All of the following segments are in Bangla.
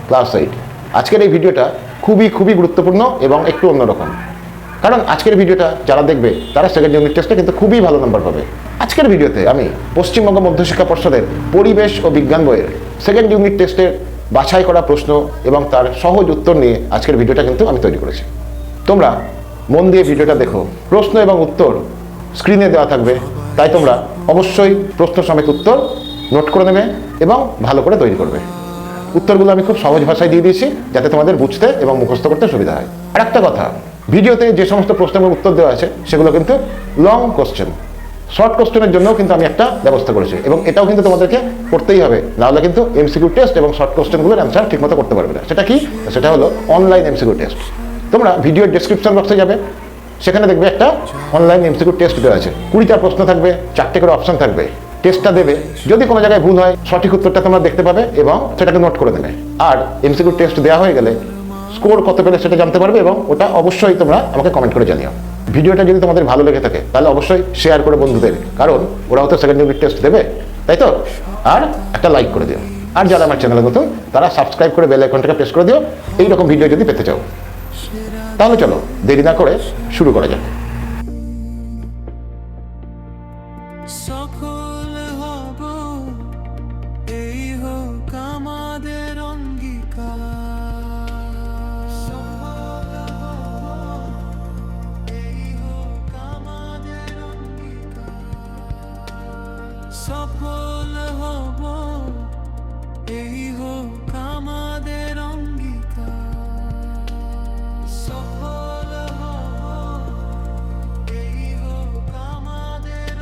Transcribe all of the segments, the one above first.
ক্লাস 8। আজকের এই ভিডিওটা খুবই গুরুত্বপূর্ণ এবং একটু অন্যরকম, কারণ আজকের ভিডিওটা যারা দেখবে তারা সেকেন্ড ইউনিট টেস্টে কিন্তু খুবই ভালো নাম্বার পাবে। আজকের ভিডিওতে আমি পশ্চিমবঙ্গ মধ্যশিক্ষা পর্ষদের পরিবেশ ও বিজ্ঞান বইয়ের সেকেন্ড ইউনিট টেস্টের বাছাই করা প্রশ্ন এবং তার সহজ উত্তর নিয়ে আজকের ভিডিওটা কিন্তু আমি তৈরি করেছি। তোমরা মন দিয়ে ভিডিওটা দেখো, প্রশ্ন এবং উত্তর স্ক্রিনে দেওয়া থাকবে, তাই তোমরা অবশ্যই প্রশ্ন সমেত উত্তর নোট করে নেবে এবং ভালো করে তৈরি করবে। উত্তরগুলো আমি খুব সহজ ভাষায় দিয়ে দিয়েছি যাতে তোমাদের বুঝতে এবং মুখস্থ করতে সুবিধা হয়। আর একটা কথা, ভিডিওতে যে সমস্ত প্রশ্নের উত্তর দেওয়া আছে সেগুলো কিন্তু লং কোশ্চেন, শর্ট কোশ্চেনের জন্যও কিন্তু আমি একটা ব্যবস্থা করেছি এবং এটাও কিন্তু তোমাদেরকে করতেই হবে, নাহলে কিন্তু এমসিকিউ টেস্ট এবং শর্ট কোশ্চেনগুলোর অ্যান্সার ঠিকমতো করতে পারবে না। সেটা কি? সেটা হলো অনলাইন এমসিকিউ টেস্ট। তোমরা ভিডিওর ডেসক্রিপশন বক্সে যাবে, সেখানে দেখবে একটা অনলাইন এমসিকিউ টেস্ট দেওয়া আছে। 20টা প্রশ্ন থাকবে, 4টে করে অপশন থাকবে। টেস্টটা দেবে, যদি কোনো জায়গায় ভুল হয় সঠিক উত্তরটা তোমরা দেখতে পাবে এবং সেটাকে নোট করে নেবে। আর এমসিকিউ টেস্ট দেওয়া হয়ে গেলে স্কোর কত পেলে সেটা জানতে পারবে এবং ওটা অবশ্যই তোমরা আমাকে কমেন্ট করে জানিও। ভিডিওটা যদি তোমাদের ভালো লেগে থাকে তাহলে অবশ্যই শেয়ার করে বন্ধুদের, কারণ ওরাও তো সেকেন্ড ইউনিট টেস্ট দেবে, তাই তো? আর একটা লাইক করে দিও। আর যারা আমার চ্যানেলে নতুন তারা সাবস্ক্রাইব করে বেল আইকনটাকে প্রেস করে দিও এইরকম ভিডিও যদি পেতে চাও। তাহলে চলো দেরি না করে শুরু করা যাক। সফল হব এই হোক আমাদের অঙ্গীকার, সফল হব এই হোক আমাদের অঙ্গীকার, সফল হব এই হোক আমাদের অঙ্গীকার, সফল হব এই হোক আমাদের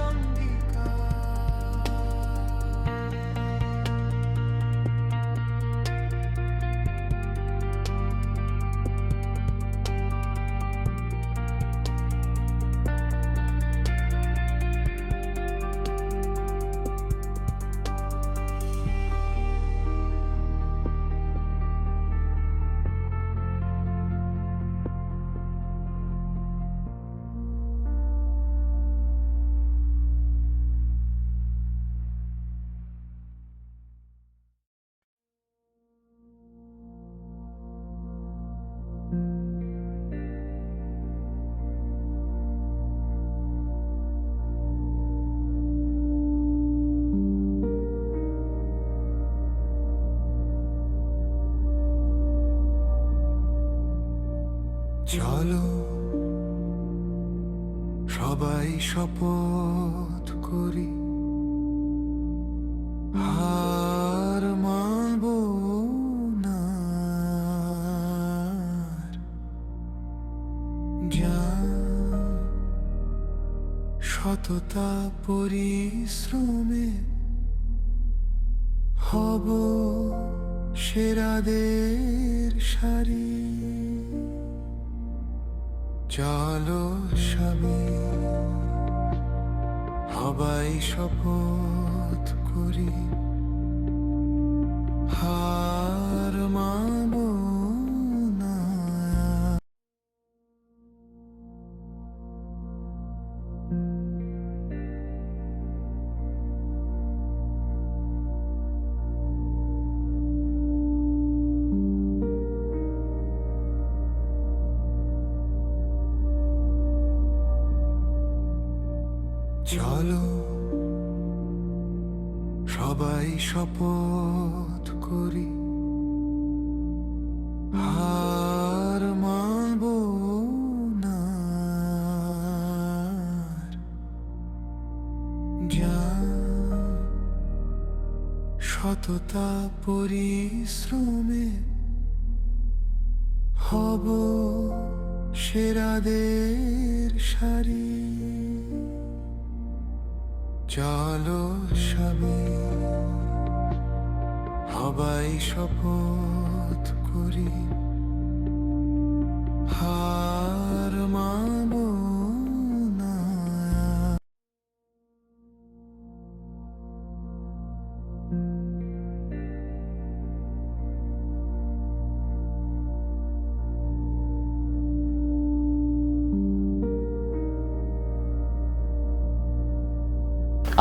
চলো সবাই শপথ করি, হার মানব না, জ্ঞান সততা পরিশ্রমে হব সেরাদের সারি। চলো স্বামী সবাই শপথ করি, হার মানব না। চলো সবাই শপথ করি, হার মানব না, জ্ঞান সততা পরিশ্রমে হব সেরাদের সারি। চলো স্বামী সবাই শপথ করি, হার মানব না।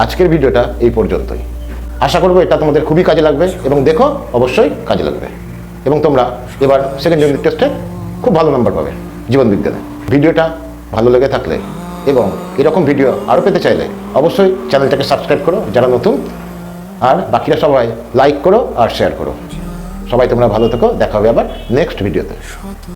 আজকের ভিডিওটা এই পর্যন্তই। আশা করবো এটা তোমাদের খুবই কাজে লাগবে এবং দেখো অবশ্যই কাজে লাগবে। এবং তোমরা এবার সেকেন্ড ইউনিট টেস্টে খুব ভালো নাম্বার পাবে জীবনবিজ্ঞানে। ভিডিওটা ভালো লেগে থাকলে এবং এরকম ভিডিও আরও পেতে চাইলে অবশ্যই চ্যানেলটাকে সাবস্ক্রাইব করো যারা নতুন, আর বাকিরা সবাই লাইক করো আর শেয়ার করো। সবাই তোমরা ভালো থেকো, দেখা হবে আবার নেক্সট ভিডিওতে।